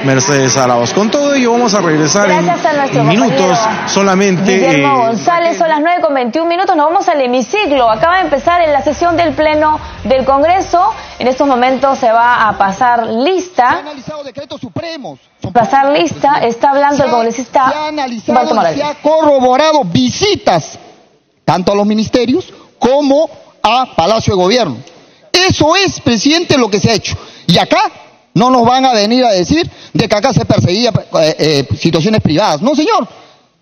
Mercedes Arauz. Con todo ello vamos a regresar en minutos solamente. Guillermo González, son las 9:21, nos vamos al hemiciclo. Acaba de empezar en la sesión del Pleno del Congreso. En estos momentos se va a pasar lista. Se han analizado decretos supremos. Pasar lista, está hablando el congresista. Se ha analizado y se ha corroborado visitas tanto a los ministerios como a Palacio de Gobierno. Eso es, presidente, lo que se ha hecho. Y acá no nos van a venir a decir de que acá se perseguía situaciones privadas. No, señor.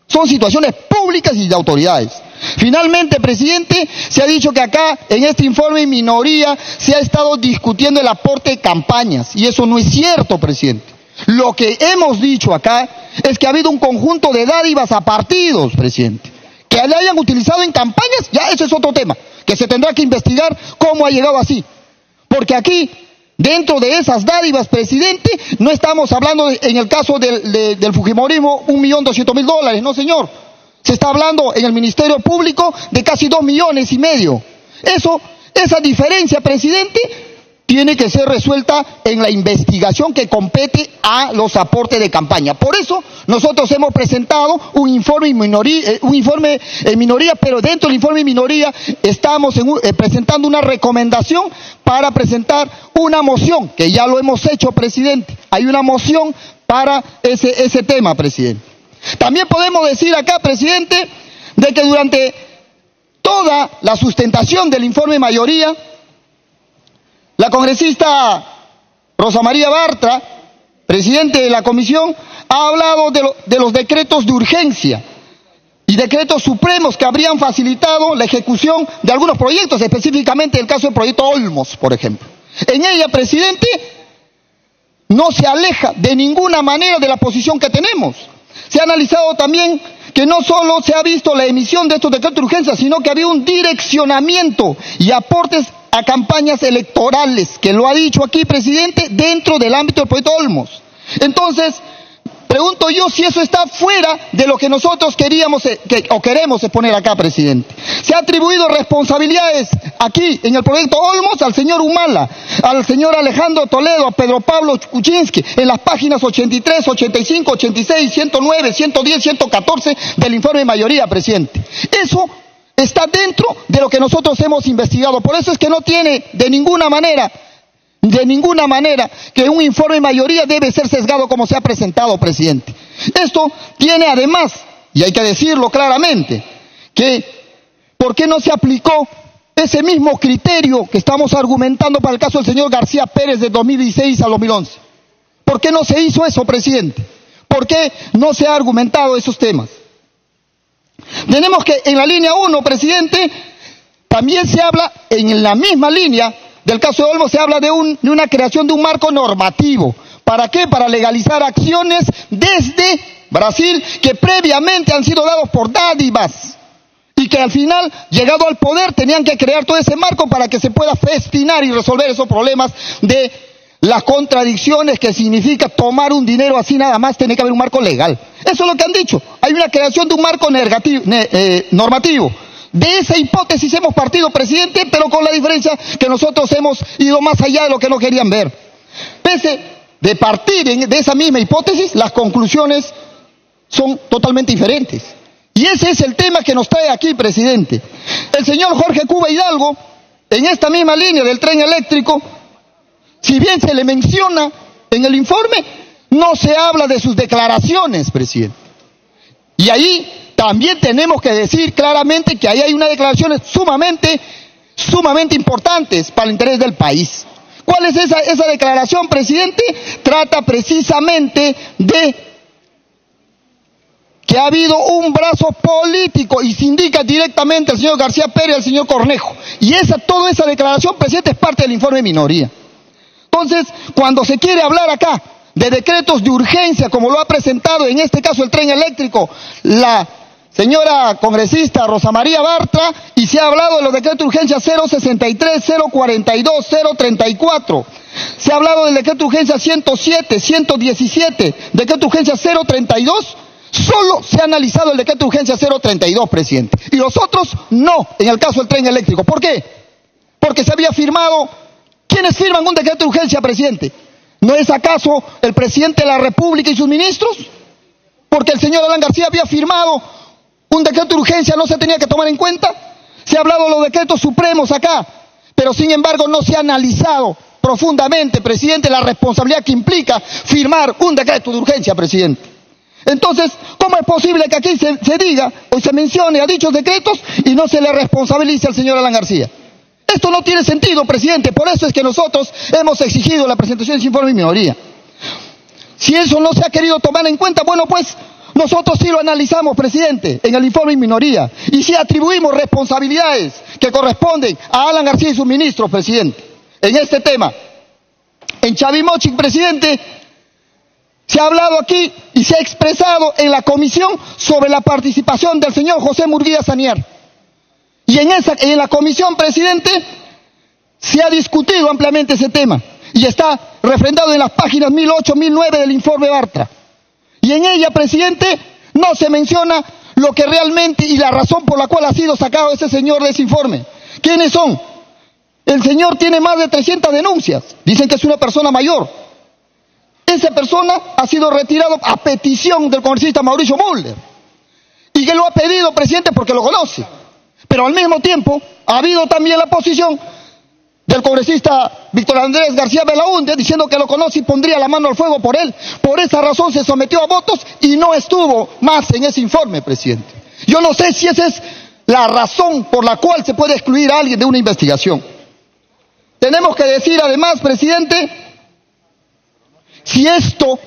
Son situaciones públicas y de autoridades. Finalmente, presidente, se ha dicho que acá, en este informe minoría, se ha estado discutiendo el aporte de campañas. Y eso no es cierto, presidente. Lo que hemos dicho acá es que ha habido un conjunto de dádivas a partidos, presidente. Que le hayan utilizado en campañas, ya eso es otro tema. Que se tendrá que investigar cómo ha llegado así. Porque aquí, dentro de esas dádivas, presidente, no estamos hablando, en el caso del fujimorismo, $1.200.000, no señor. Se está hablando en el Ministerio Público de casi 2,5 millones. Esa diferencia, presidente, tiene que ser resuelta en la investigación que compete a los aportes de campaña. Por eso nosotros hemos presentado un informe en minoría, pero dentro del informe en minoría estamos presentando una recomendación para presentar una moción, que ya lo hemos hecho, presidente. Hay una moción para ese tema, presidente. También podemos decir acá, presidente, de que durante toda la sustentación del informe mayoría, la congresista Rosa María Bartra, presidente de la comisión, ha hablado de los decretos de urgencia y decretos supremos que habrían facilitado la ejecución de algunos proyectos, específicamente el caso del proyecto Olmos, por ejemplo. En ella, presidente, no se aleja de ninguna manera de la posición que tenemos. Se ha analizado también que no solo se ha visto la emisión de estos decretos de urgencia, sino que había un direccionamiento y aportes a campañas electorales, que lo ha dicho aquí, presidente, dentro del ámbito del proyecto Olmos. Entonces, pregunto yo si eso está fuera de lo que nosotros queremos exponer acá, presidente. Se ha atribuido responsabilidades aquí en el proyecto Olmos al señor Humala, al señor Alejandro Toledo, a Pedro Pablo Kuczynski, en las páginas 83, 85, 86, 109, 110, 114 del informe de mayoría, presidente. Eso está dentro de lo que nosotros hemos investigado. Por eso es que no tiene de ninguna manera que un informe de mayoría debe ser sesgado como se ha presentado, presidente. Esto tiene además, y hay que decirlo claramente, que ¿por qué no se aplicó ese mismo criterio que estamos argumentando para el caso del señor García Pérez de 2016 al 2011? ¿Por qué no se hizo eso, presidente? ¿Por qué no se ha argumentado esos temas? Tenemos que en la línea 1, presidente, también se habla, en la misma línea del caso de Olmos, se habla de una creación de un marco normativo. ¿Para qué? Para legalizar acciones desde Brasil que previamente han sido dados por dádivas y que al final, llegado al poder, tenían que crear todo ese marco para que se pueda festinar y resolver esos problemas de las contradicciones que significa tomar un dinero así nada más. Tiene que haber un marco legal. Eso es lo que han dicho. Hay una creación de un marco normativo. De esa hipótesis hemos partido, presidente, pero con la diferencia que nosotros hemos ido más allá de lo que no querían ver. Pese de partir de esa misma hipótesis, las conclusiones son totalmente diferentes. Y ese es el tema que nos trae aquí, presidente. El señor Jorge Cuba Hidalgo, en esta misma línea del tren eléctrico, si bien se le menciona en el informe, no se habla de sus declaraciones, presidente. Y ahí también tenemos que decir claramente que ahí hay unas declaraciones sumamente importantes para el interés del país. ¿Cuál es esa declaración, presidente? Trata precisamente de que ha habido un brazo político y se indica directamente al señor García Pérez y al señor Cornejo. Y toda esa declaración, presidente, es parte del informe de minoría. Entonces, cuando se quiere hablar acá de decretos de urgencia, como lo ha presentado en este caso el tren eléctrico la señora congresista Rosa María Bartra, y se ha hablado de los decretos de urgencia 063, 042, 034. Se ha hablado del decreto de urgencia 107, 117, decreto de urgencia 032. Solo se ha analizado el decreto de urgencia 032, presidente. Y los otros no, en el caso del tren eléctrico. ¿Por qué? Porque se había firmado. ¿Quiénes firman un decreto de urgencia, presidente? ¿No es acaso el presidente de la República y sus ministros? Porque el señor Alan García había firmado un decreto de urgencia, no se tenía que tomar en cuenta. Se ha hablado de los decretos supremos acá, pero sin embargo no se ha analizado profundamente, presidente, la responsabilidad que implica firmar un decreto de urgencia, presidente. Entonces, ¿cómo es posible que aquí se diga o se mencione a dichos decretos y no se le responsabilice al señor Alan García? Esto no tiene sentido, presidente. Por eso es que nosotros hemos exigido la presentación de ese informe en minoría. Si eso no se ha querido tomar en cuenta, bueno, pues nosotros sí lo analizamos, presidente, en el informe en minoría. Y sí atribuimos responsabilidades que corresponden a Alan García y sus ministros, presidente, en este tema. En Chavimochic, presidente, se ha hablado aquí y se ha expresado en la comisión sobre la participación del señor José Murguía Saniar. Y en la comisión, presidente, se ha discutido ampliamente ese tema. Y está refrendado en las páginas 1008, 1009 del informe Bartra. Y en ella, presidente, no se menciona lo que realmente y la razón por la cual ha sido sacado ese señor de ese informe. ¿Quiénes son? El señor tiene más de 300 denuncias. Dicen que es una persona mayor. Esa persona ha sido retirado a petición del congresista Mauricio Mulder. Y que lo ha pedido, presidente, porque lo conoce. Pero al mismo tiempo ha habido también la posición del congresista Víctor Andrés García Belaúnde diciendo que lo conoce y pondría la mano al fuego por él. Por esa razón se sometió a votos y no estuvo más en ese informe, presidente. Yo no sé si esa es la razón por la cual se puede excluir a alguien de una investigación. Tenemos que decir además, presidente, si esto,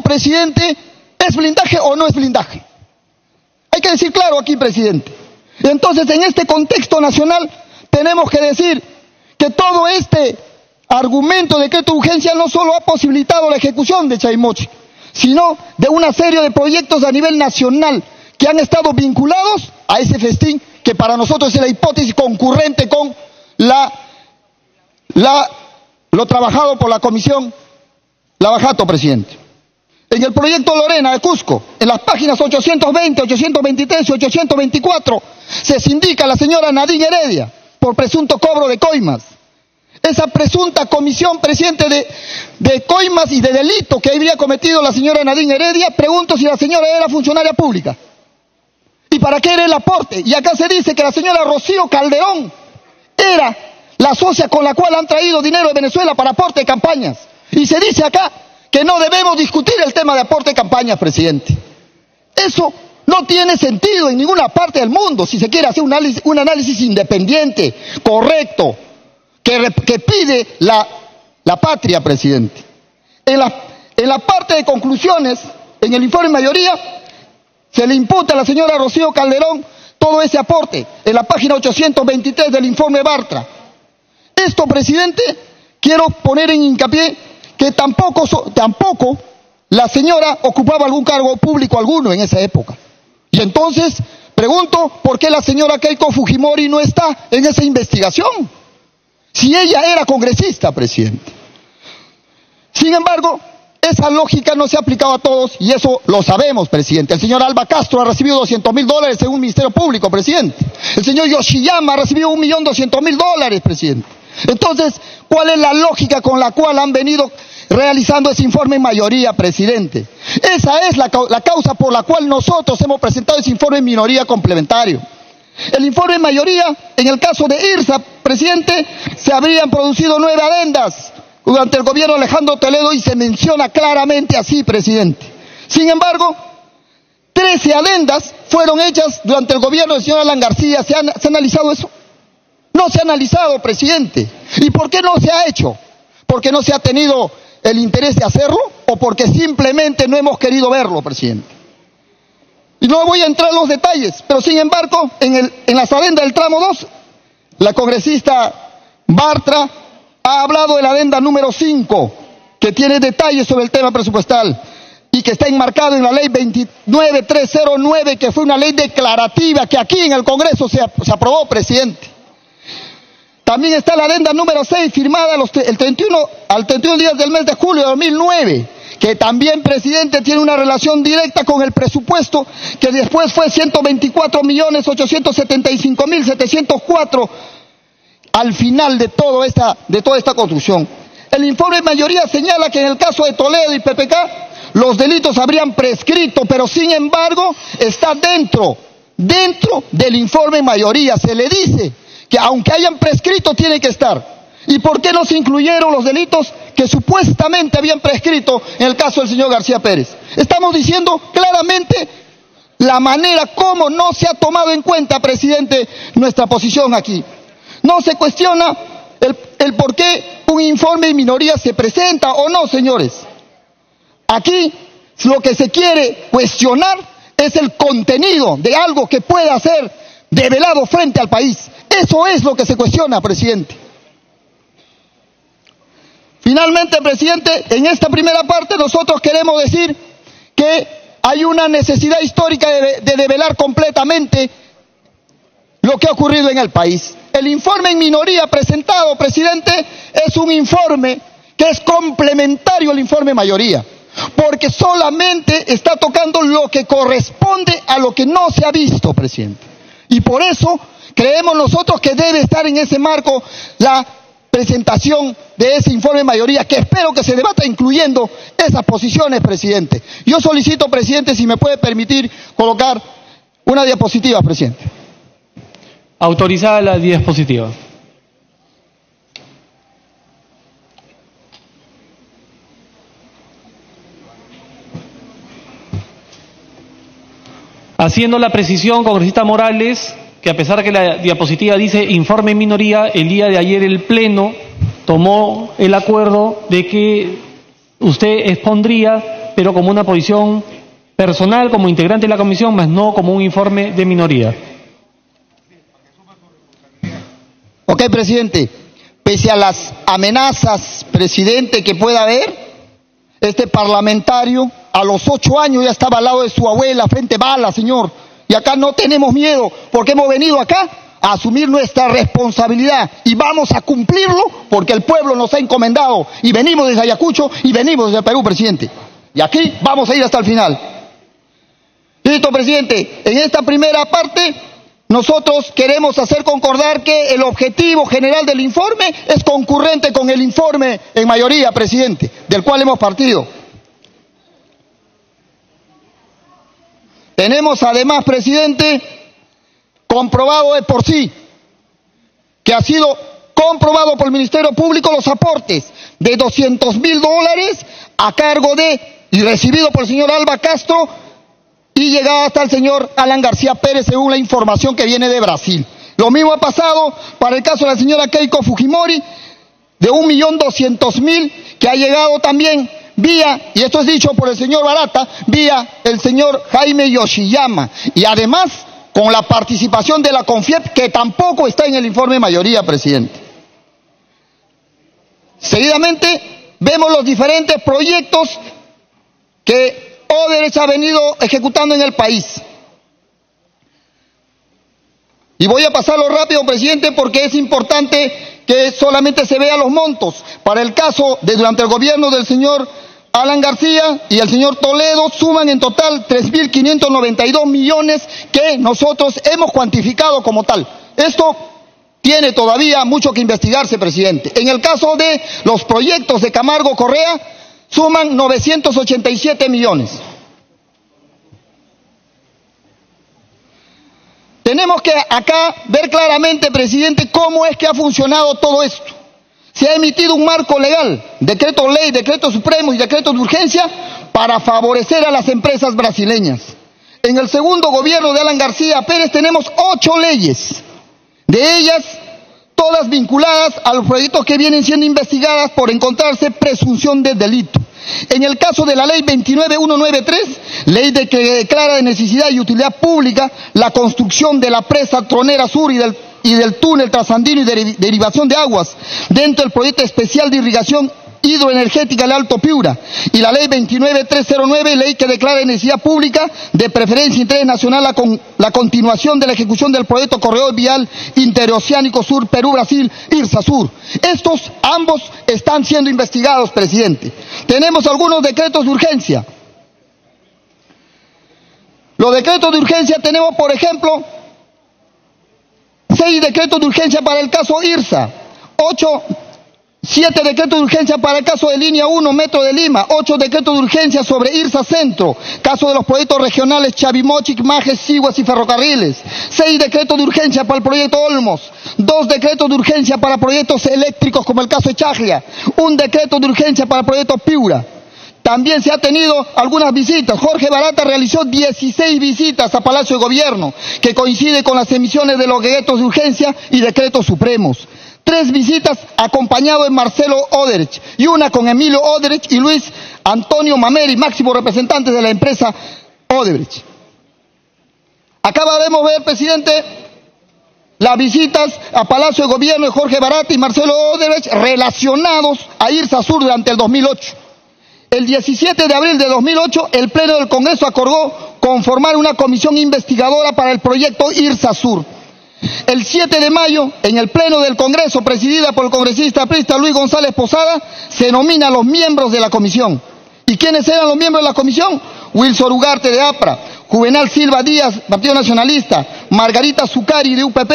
presidente, es blindaje o no es blindaje. Hay que decir claro aquí, presidente. Entonces, en este contexto nacional, tenemos que decir que todo este argumento de decreto de urgencia no solo ha posibilitado la ejecución de Chavimochic, sino de una serie de proyectos a nivel nacional que han estado vinculados a ese festín que para nosotros es la hipótesis concurrente con lo trabajado por la comisión Lavajato, presidente. En el proyecto Lorena de Cusco, en las páginas 820, 823 y 824, se sindica a la señora Nadine Heredia por presunto cobro de coimas. Esa presunta comisión, presidente, de coimas y de delito que habría cometido la señora Nadine Heredia, pregunto si la señora era funcionaria pública. ¿Y para qué era el aporte? Y acá se dice que la señora Rocío Calderón era la socia con la cual han traído dinero de Venezuela para aporte de campañas. Y se dice acá que no debemos discutir el tema de aporte de campañas, presidente. Eso no tiene sentido en ninguna parte del mundo si se quiere hacer un análisis independiente, correcto, que pide la patria, presidente. En la parte de conclusiones, en el informe mayoría, se le imputa a la señora Rocío Calderón todo ese aporte, en la página 823 del informe Bartra. Esto, presidente, quiero poner en hincapié que tampoco la señora ocupaba algún cargo público alguno en esa época. Y entonces, pregunto, ¿por qué la señora Keiko Fujimori no está en esa investigación? Si ella era congresista, presidente. Sin embargo, esa lógica no se ha aplicado a todos y eso lo sabemos, presidente. El señor Alba Castro ha recibido $200,000 según el Ministerio Público, presidente. El señor Yoshiyama ha recibido $1.200.000, presidente. Entonces, ¿cuál es la lógica con la cual han venido realizando ese informe en mayoría, presidente? Esa es la causa por la cual nosotros hemos presentado ese informe en minoría complementario. El informe en mayoría, en el caso de IRSA, presidente, se habrían producido 9 adendas durante el gobierno de Alejandro Toledo y se menciona claramente así, presidente. Sin embargo, 13 adendas fueron hechas durante el gobierno del señor Alan García. ¿Se ha analizado eso? No se ha analizado, presidente. ¿Y por qué no se ha hecho? ¿Porque no se ha tenido el interés de hacerlo o porque simplemente no hemos querido verlo, presidente? Y no voy a entrar en los detalles, pero sin embargo, en las adendas del tramo 2, la congresista Bartra ha hablado de la adenda número 5, que tiene detalles sobre el tema presupuestal y que está enmarcado en la ley 29309, que fue una ley declarativa que aquí en el Congreso se aprobó, presidente. También está la adenda número 6, firmada al 31 días del mes de julio de 2009, que también, presidente, tiene una relación directa con el presupuesto, que después fue 124.875.704 al final de toda esta construcción. El informe de mayoría señala que en el caso de Toledo y PPK, los delitos habrían prescrito, pero sin embargo está dentro del informe de mayoría. Se le dice que aunque hayan prescrito, tiene que estar. ¿Y por qué no se incluyeron los delitos que supuestamente habían prescrito en el caso del señor García Pérez? Estamos diciendo claramente la manera como no se ha tomado en cuenta, presidente, nuestra posición aquí. No se cuestiona el por qué un informe de minoría se presenta o no, señores. Aquí lo que se quiere cuestionar es el contenido de algo que pueda ser develado frente al país. Eso es lo que se cuestiona, presidente. Finalmente, presidente, en esta primera parte nosotros queremos decir que hay una necesidad histórica de develar completamente lo que ha ocurrido en el país. El informe en minoría presentado, presidente, es un informe que es complementario al informe mayoría, porque solamente está tocando lo que corresponde a lo que no se ha visto, presidente. Y por eso creemos nosotros que debe estar en ese marco la presentación de ese informe de mayoría, que espero que se debata incluyendo esas posiciones, presidente. Yo solicito, presidente, si me puede permitir colocar una diapositiva, presidente. Autorizada la diapositiva. Haciendo la precisión, congresista Morales, que a pesar que la diapositiva dice informe en minoría, el día de ayer el Pleno tomó el acuerdo de que usted expondría, pero como una posición personal, como integrante de la comisión, más no como un informe de minoría. Ok, presidente. Pese a las amenazas, presidente, que pueda haber, este parlamentario a los 8 años ya estaba al lado de su abuela, frente a balas, señor. Y acá no tenemos miedo, porque hemos venido acá a asumir nuestra responsabilidad y vamos a cumplirlo porque el pueblo nos ha encomendado y venimos desde Ayacucho y venimos desde el Perú, presidente. Y aquí vamos a ir hasta el final. Listo, presidente. En esta primera parte nosotros queremos hacer concordar que el objetivo general del informe es concurrente con el informe en mayoría, presidente, del cual hemos partido. Tenemos además, presidente, comprobado de por sí, que ha sido comprobado por el Ministerio Público los aportes de $200.000 a cargo de, y recibido por el señor Alba Castro, y llegada hasta el señor Alan García Pérez, según la información que viene de Brasil. Lo mismo ha pasado para el caso de la señora Keiko Fujimori, de 1.200.000, que ha llegado también vía, y esto es dicho por el señor Barata, vía el señor Jaime Yoshiyama, y además con la participación de la CONFIEP, que tampoco está en el informe de mayoría, presidente. Seguidamente vemos los diferentes proyectos que Odebrecht ha venido ejecutando en el país. Y voy a pasarlo rápido, presidente, porque es importante que solamente se vean los montos. Para el caso de durante el gobierno del señor Alan García y el señor Toledo suman en total 3.592 millones que nosotros hemos cuantificado como tal. Esto tiene todavía mucho que investigarse, presidente. En el caso de los proyectos de Camargo Correa, suman 987 millones. Tenemos que acá ver claramente, presidente, cómo es que ha funcionado todo esto. Se ha emitido un marco legal, decreto ley, decreto supremo y decreto de urgencia para favorecer a las empresas brasileñas. En el segundo gobierno de Alan García Pérez tenemos 8 leyes, de ellas todas vinculadas a los proyectos que vienen siendo investigadas por encontrarse presunción de delito. En el caso de la ley 29193, ley de que declara de necesidad y utilidad pública la construcción de la presa Tronera Sur y del túnel trasandino y derivación de aguas dentro del proyecto especial de irrigación hidroenergética del Alto Piura, y la ley 29309, ley que declara de necesidad pública de preferencia e interés nacional la continuación de la ejecución del proyecto Corredor Vial Interoceánico Sur Perú-Brasil, IRSA Sur. Estos ambos están siendo investigados, presidente. Tenemos algunos decretos de urgencia. Los decretos de urgencia tenemos, por ejemplo, 6 decretos de urgencia para el caso IRSA, 8 7 decretos de urgencia para el caso de Línea 1, Metro de Lima. 8 decretos de urgencia sobre IRSA Centro, caso de los proyectos regionales Chavimochic, Majes, Siguas y Ferrocarriles. 6 decretos de urgencia para el proyecto Olmos. 2 decretos de urgencia para proyectos eléctricos como el caso de Chaglia. 1 decreto de urgencia para el proyecto Piura. También se ha tenido algunas visitas. Jorge Barata realizó 16 visitas a Palacio de Gobierno, que coincide con las emisiones de los decretos de urgencia y decretos supremos. 3 visitas acompañado de Marcelo Odebrecht y 1 con Emilio Odebrecht y Luis Antonio Mameri, máximo representante de la empresa Odebrecht. Acá podemos ver, presidente, las visitas a Palacio de Gobierno de Jorge Barata y Marcelo Odebrecht relacionados a IRSA Sur durante el 2008. El 17 de abril de 2008, el Pleno del Congreso acordó conformar una comisión investigadora para el proyecto IRSA Sur. El 7 de mayo, en el Pleno del Congreso, presidida por el congresista aprista Luis González Posada, se nomina a los miembros de la comisión. ¿Y quiénes eran los miembros de la comisión? Wilson Ugarte de APRA, Juvenal Silva Díaz, Partido Nacionalista, Margarita Zucari de UPP,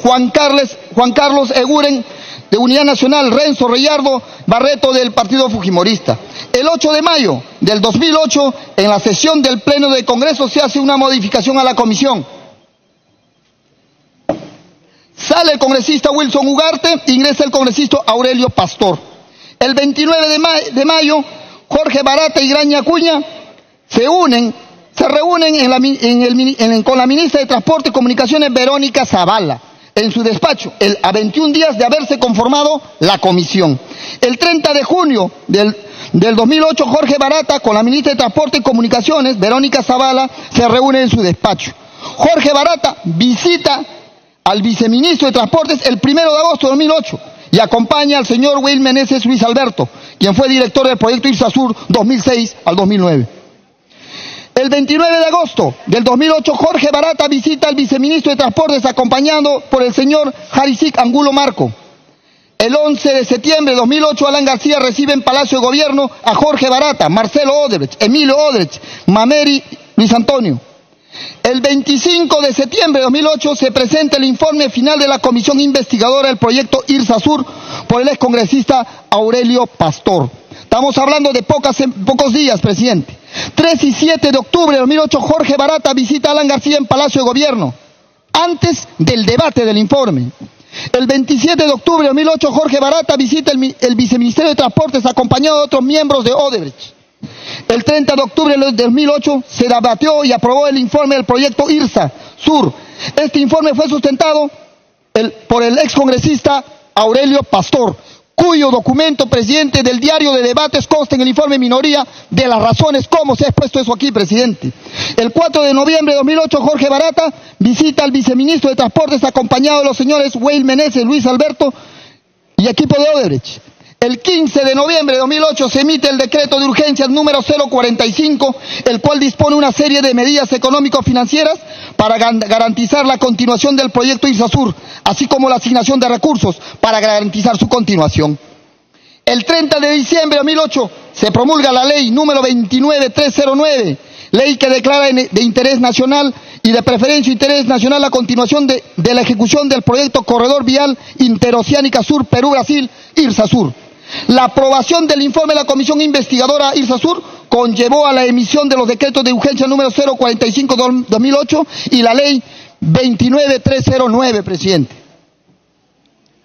Juan Carlos Eguren de Unidad Nacional, Renzo Reyardo Barreto del Partido Fujimorista. El 8 de mayo del 2008, en la sesión del Pleno del Congreso, se hace una modificación a la comisión. Sale el congresista Wilson Ugarte, ingresa el congresista Aurelio Pastor. El 29 de mayo, Jorge Barata y Graña Acuña se reúnen con la ministra de Transporte y Comunicaciones, Verónica Zavala, en su despacho, a 21 días de haberse conformado la comisión. El 30 de junio del 2008, Jorge Barata con la ministra de Transporte y Comunicaciones, Verónica Zavala, se reúne en su despacho. Jorge Barata visita al viceministro de Transportes el 1 de agosto de 2008 y acompaña al señor Will Meneses Luis Alberto, quien fue director del proyecto IRSA Sur 2006 al 2009. El 29 de agosto del 2008, Jorge Barata visita al viceministro de Transportes acompañado por el señor Jarisic Angulo Marco. El 11 de septiembre de 2008, Alan García recibe en Palacio de Gobierno a Jorge Barata, Marcelo Odebrecht, Emilio Odebrecht, Mameri, Luis Antonio. El 25 de septiembre de 2008 se presenta el informe final de la comisión investigadora del proyecto IRSA Sur por el excongresista Aurelio Pastor. Estamos hablando de pocos días, presidente. 3 y 7 de octubre de 2008, Jorge Barata visita a Alan García en Palacio de Gobierno, antes del debate del informe. El 27 de octubre de 2008, Jorge Barata visita el Viceministerio de Transportes acompañado de otros miembros de Odebrecht. El 30 de octubre de 2008 se debatió y aprobó el informe del proyecto IRSA Sur. Este informe fue sustentado por el excongresista Aurelio Pastor, cuyo documento, presidente, del diario de debates consta en el informe minoría de las razones cómo se ha expuesto eso aquí, presidente. El 4 de noviembre de 2008, Jorge Barata visita al viceministro de Transportes acompañado de los señores Will Meneses, Luis Alberto y equipo de Odebrecht. El 15 de noviembre de 2008 se emite el decreto de urgencia número 045, el cual dispone una serie de medidas económico-financieras para garantizar la continuación del proyecto IRSA Sur, así como la asignación de recursos para garantizar su continuación. El 30 de diciembre de 2008 se promulga la ley número 29309, ley que declara de interés nacional y de preferencia interés nacional la continuación de la ejecución del proyecto Corredor Vial Interoceánica Sur Perú-Brasil, IRSA Sur. La aprobación del informe de la Comisión Investigadora IRSA Sur conllevó a la emisión de los decretos de urgencia número 045-2008 y la ley 29309, presidente.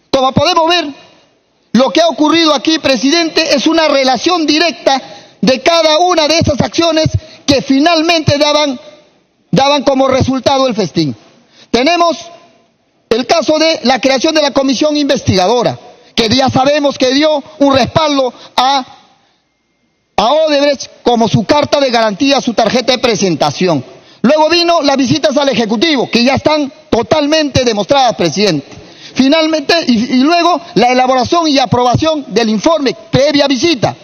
Como podemos ver, lo que ha ocurrido aquí, presidente, es una relación directa de cada una de esas acciones que finalmente daban como resultado el festín. Tenemos el caso de la creación de la comisión investigadora, que ya sabemos que dio un respaldo a Odebrecht como su carta de garantía, su tarjeta de presentación. Luego vino las visitas al Ejecutivo, que ya están totalmente demostradas, presidente. Finalmente, y luego la elaboración y aprobación del informe previa visita.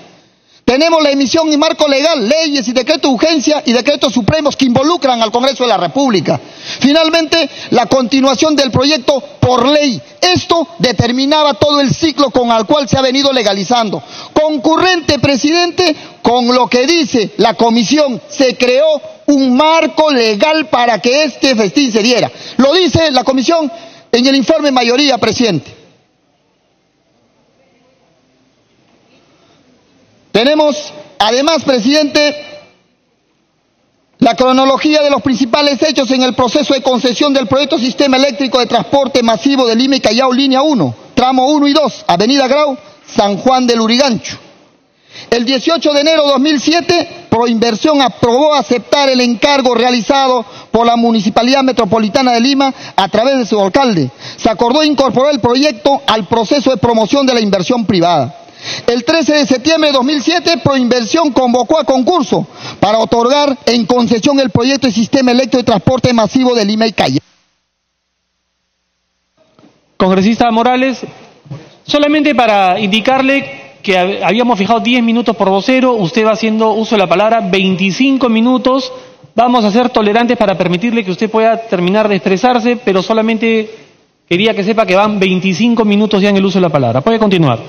Tenemos la emisión y marco legal, leyes y decretos de urgencia y decretos supremos que involucran al Congreso de la República. Finalmente, la continuación del proyecto por ley. Esto determinaba todo el ciclo con el cual se ha venido legalizando. Concurrente, presidente, con lo que dice la comisión, se creó un marco legal para que este festín se diera. Lo dice la comisión en el informe mayoría, presidente. Tenemos, además, presidente, la cronología de los principales hechos en el proceso de concesión del proyecto Sistema Eléctrico de Transporte Masivo de Lima y Callao, línea 1, tramo 1 y 2, Avenida Grau, San Juan del Lurigancho. El 18 de enero de 2007, Proinversión aprobó aceptar el encargo realizado por la Municipalidad Metropolitana de Lima a través de su alcalde. Se acordó incorporar el proyecto al proceso de promoción de la inversión privada. El 13 de septiembre de 2007, Proinversión convocó a concurso para otorgar en concesión el proyecto de Sistema Eléctrico de Transporte Masivo de Lima y Callao. Congresista Morales, solamente para indicarle que habíamos fijado 10 minutos por vocero, usted va haciendo uso de la palabra 25 minutos, vamos a ser tolerantes para permitirle que usted pueda terminar de expresarse, pero solamente quería que sepa que van 25 minutos ya en el uso de la palabra. Puede continuar.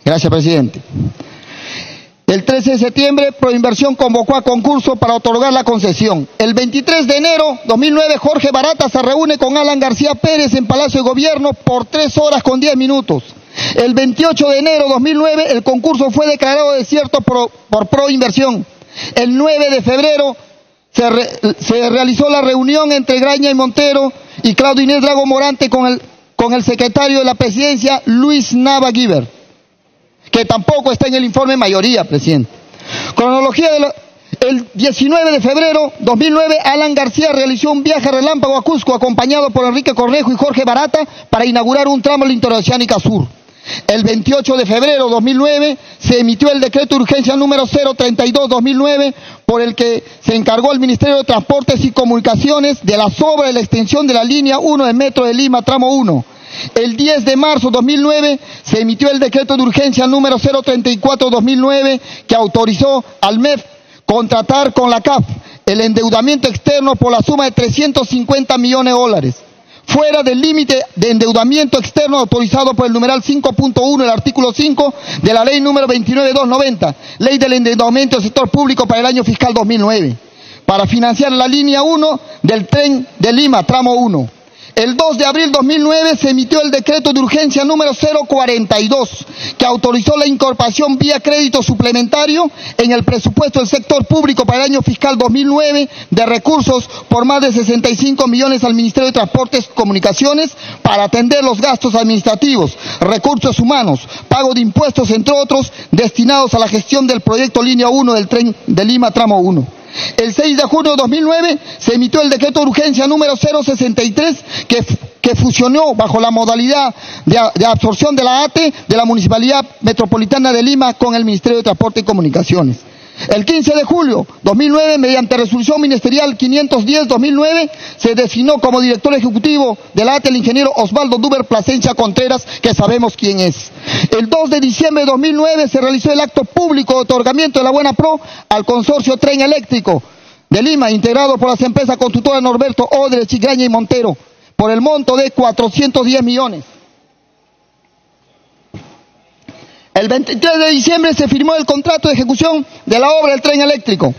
Gracias, presidente. El 13 de septiembre, Proinversión convocó a concurso para otorgar la concesión. El 23 de enero de 2009, Jorge Barata se reúne con Alan García Pérez en Palacio de Gobierno por 3 horas con 10 minutos. El 28 de enero de 2009, el concurso fue declarado desierto por Proinversión. El 9 de febrero se realizó la reunión entre Graña y Montero y Claudio Inés Drago Morante con el secretario de la presidencia, Luis Nava Guiber, que tampoco está en el informe mayoría, presidente. Cronología el 19 de febrero de 2009, Alan García realizó un viaje relámpago a Cusco acompañado por Enrique Cornejo y Jorge Barata para inaugurar un tramo de la Interoceánica Sur. El 28 de febrero de 2009 se emitió el decreto de urgencia número 032-2009 por el que se encargó al Ministerio de Transportes y Comunicaciones de las obras de la extensión de la línea 1 del Metro de Lima, tramo 1. El 10 de marzo de 2009 se emitió el decreto de urgencia número 034-2009 que autorizó al MEF contratar con la CAF el endeudamiento externo por la suma de 350 millones de dólares, fuera del límite de endeudamiento externo autorizado por el numeral 5.1 del artículo 5 de la ley número 29.290, ley del endeudamiento del sector público para el año fiscal 2009, para financiar la línea 1 del tren de Lima, tramo 1. El 2 de abril de 2009 se emitió el decreto de urgencia número 042, que autorizó la incorporación vía crédito suplementario en el presupuesto del sector público para el año fiscal 2009 de recursos por más de 65 millones al Ministerio de Transportes y Comunicaciones para atender los gastos administrativos, recursos humanos, pago de impuestos, entre otros, destinados a la gestión del proyecto Línea 1 del tren de Lima, tramo 1. El 6 de junio de 2009 se emitió el decreto de urgencia número 063 que fusionó bajo la modalidad de absorción de la ATE de la Municipalidad Metropolitana de Lima con el Ministerio de Transporte y Comunicaciones. El 15 de julio de 2009, mediante resolución ministerial 510-2009, se designó como director ejecutivo de la ATE el ingeniero Osvaldo Duber Plasencia Contreras, que sabemos quién es. El 2 de diciembre de 2009 se realizó el acto público de otorgamiento de la Buena Pro al consorcio Tren Eléctrico de Lima, integrado por las empresas constructoras Norberto Odres, Chigraña y Montero, por el monto de 410 millones. El 23 de diciembre se firmó el contrato de ejecución de la obra del tren eléctrico.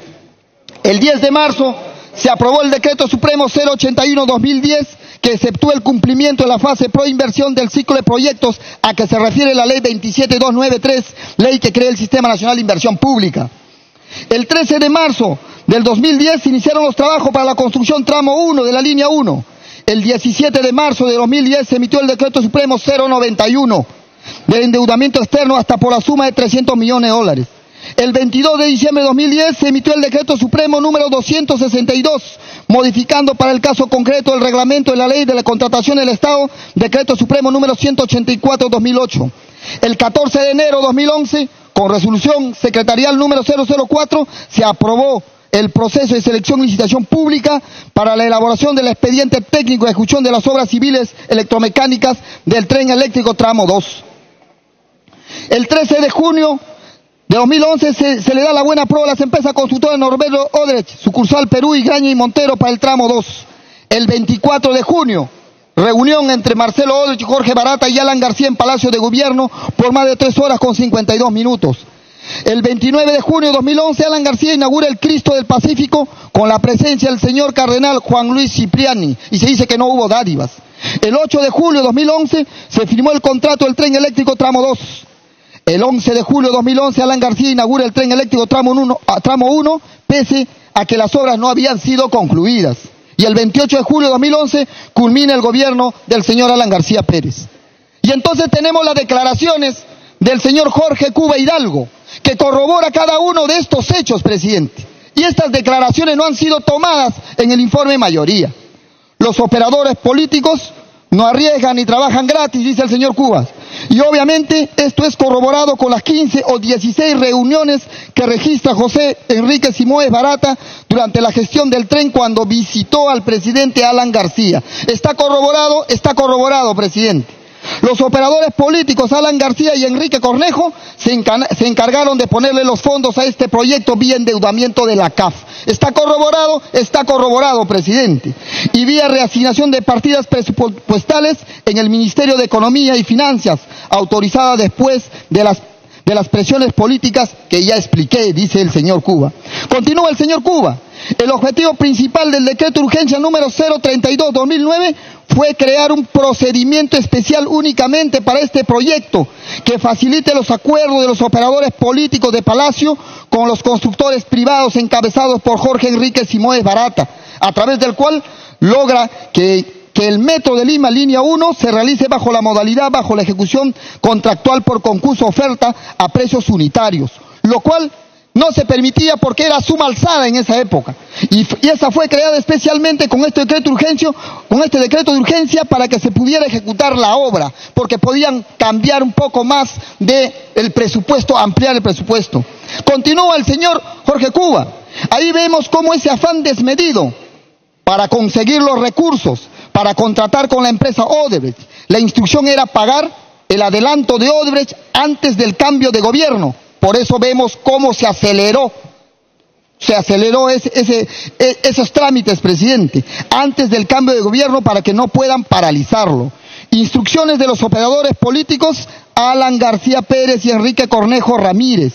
El 10 de marzo se aprobó el decreto supremo 081-2010 que exceptúa el cumplimiento de la fase proinversión del ciclo de proyectos a que se refiere la ley 27293, ley que crea el Sistema Nacional de Inversión Pública. El 13 de marzo del 2010 se iniciaron los trabajos para la construcción tramo 1 de la línea 1. El 17 de marzo de 2010 se emitió el decreto supremo 091 del endeudamiento externo hasta por la suma de 300 millones de dólares. El 22 de diciembre de 2010 se emitió el decreto supremo número 262, modificando para el caso concreto el reglamento de la ley de la contratación del Estado, decreto supremo número 184-2008. El 14 de enero de 2011, con resolución secretarial número 004, se aprobó el proceso de selección y licitación pública para la elaboración del expediente técnico de ejecución de las obras civiles electromecánicas del tren eléctrico tramo 2. El 13 de junio de 2011 se le da la buena prueba a las empresas constructoras Norberto Odrech, sucursal Perú y Graña y Montero para el tramo 2. El 24 de junio, reunión entre Marcelo Odrech, Jorge Barata y Alan García en Palacio de Gobierno por más de 3 horas con 52 minutos. El 29 de junio de 2011, Alan García inaugura el Cristo del Pacífico con la presencia del señor cardenal Juan Luis Cipriani y se dice que no hubo dádivas. El 8 de julio de 2011 se firmó el contrato del tren eléctrico tramo 2. El 11 de julio de 2011, Alan García inaugura el tren eléctrico tramo 1, pese a que las obras no habían sido concluidas. Y el 28 de julio de 2011 culmina el gobierno del señor Alan García Pérez. Y entonces tenemos las declaraciones del señor Jorge Cuba Hidalgo, que corrobora cada uno de estos hechos, presidente. Y estas declaraciones no han sido tomadas en el informe de mayoría. Los operadores políticos no arriesgan ni trabajan gratis, dice el señor Cuba. Y obviamente esto es corroborado con las 15 o 16 reuniones que registra José Enrique Simoes Barata durante la gestión del tren cuando visitó al presidente Alan García. Está corroborado, presidente. Los operadores políticos Alan García y Enrique Cornejo se encargaron de ponerle los fondos a este proyecto vía endeudamiento de la CAF. Está corroborado, presidente. Y vía reasignación de partidas presupuestales en el Ministerio de Economía y Finanzas, autorizada después de las presiones políticas que ya expliqué, dice el señor Cuba. Continúa el señor Cuba. El objetivo principal del decreto de urgencia número 032/2009 fue crear un procedimiento especial únicamente para este proyecto que facilite los acuerdos de los operadores políticos de Palacio con los constructores privados encabezados por Jorge Enrique Simoes Barata, a través del cual logra que el metro de Lima, línea 1, se realice bajo la ejecución contractual por concurso oferta a precios unitarios, lo cual no se permitía porque era suma alzada en esa época. Y esa fue creada especialmente con este decreto de urgencia para que se pudiera ejecutar la obra, porque podían cambiar un poco más del presupuesto, ampliar el presupuesto. Continúa el señor Jorge Cuba. Ahí vemos cómo ese afán desmedido para conseguir los recursos, para contratar con la empresa Odebrecht. La instrucción era pagar el adelanto de Odebrecht antes del cambio de gobierno. Por eso vemos cómo se aceleró esos trámites, presidente, antes del cambio de gobierno para que no puedan paralizarlo. Instrucciones de los operadores políticos Alan García Pérez y Enrique Cornejo Ramírez,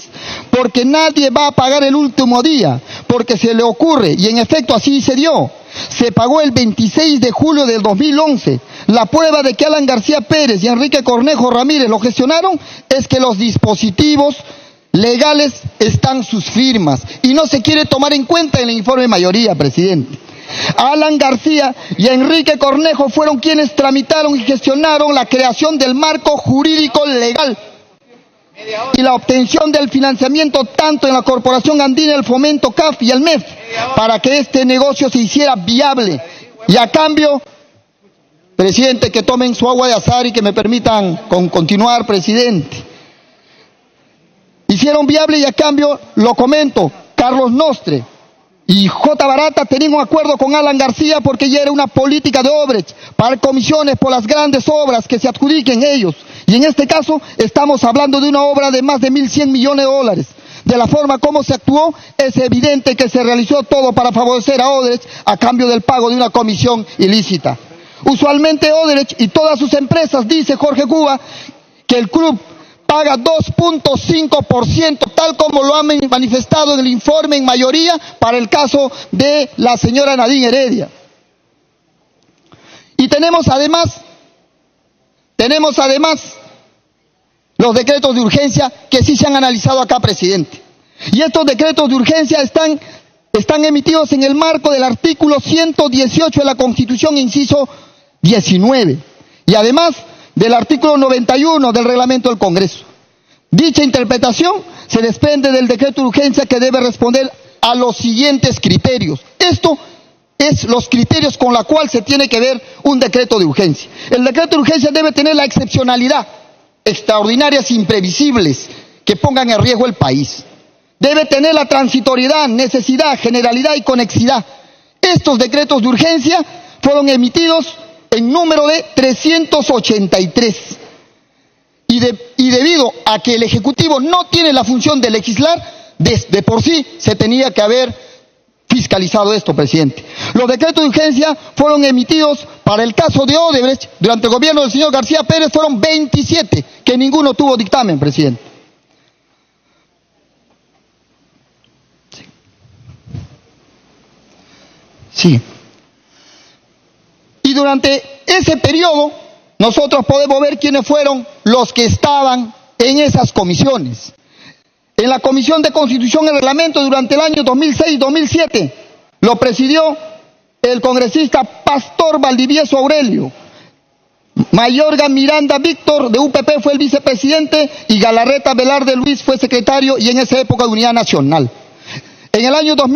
porque nadie va a pagar el último día, porque se le ocurre, y en efecto así se dio. Se pagó el 26 de julio del 2011. La prueba de que Alan García Pérez y Enrique Cornejo Ramírez lo gestionaron es que los dispositivos legales están sus firmas y no se quiere tomar en cuenta en el informe de mayoría, presidente. Alan García y Enrique Cornejo fueron quienes tramitaron y gestionaron la creación del marco jurídico legal y la obtención del financiamiento tanto en la Corporación Andina del Fomento CAF y el MEF para que este negocio se hiciera viable. Y a cambio, presidente, que tomen su agua de azar y que me permitan continuar, presidente. Hicieron viable y a cambio, lo comento, Carlos Nostre y J. Barata tenían un acuerdo con Alan García porque ya era una política de Odebrecht para comisiones por las grandes obras que se adjudiquen ellos. Y en este caso estamos hablando de una obra de más de 1.100 millones de dólares. De la forma como se actuó, es evidente que se realizó todo para favorecer a Odebrecht a cambio del pago de una comisión ilícita. Usualmente Odebrecht y todas sus empresas, dice Jorge Cuba, que el club paga 2.5%, tal como lo han manifestado en el informe en mayoría para el caso de la señora Nadine Heredia. Y tenemos además los decretos de urgencia que sí se han analizado acá, presidente. Y estos decretos de urgencia están emitidos en el marco del artículo 118 de la Constitución, inciso 19. Y además del artículo 91 del reglamento del Congreso. Dicha interpretación se desprende del decreto de urgencia que debe responder a los siguientes criterios. Esto es los criterios con los cuales se tiene que ver un decreto de urgencia. El decreto de urgencia debe tener la excepcionalidad, extraordinarias imprevisibles que pongan en riesgo el país. Debe tener la transitoriedad, necesidad, generalidad y conexidad. Estos decretos de urgencia fueron emitidos en número de 383. Y debido a que el Ejecutivo no tiene la función de legislar, de por sí se tenía que haber fiscalizado esto, presidente. Los decretos de urgencia fueron emitidos para el caso de Odebrecht durante el gobierno del señor García Pérez, fueron 27, que ninguno tuvo dictamen, presidente. Sí. Y durante ese periodo nosotros podemos ver quiénes fueron los que estaban en esas comisiones. En la Comisión de Constitución y Reglamento durante el año 2006-2007 lo presidió el congresista Pastor Valdivieso Aurelio. Mayorga Miranda Víctor de UPP fue el vicepresidente y Galarreta Velarde Luis fue secretario y en esa época de Unidad Nacional. En el año 2000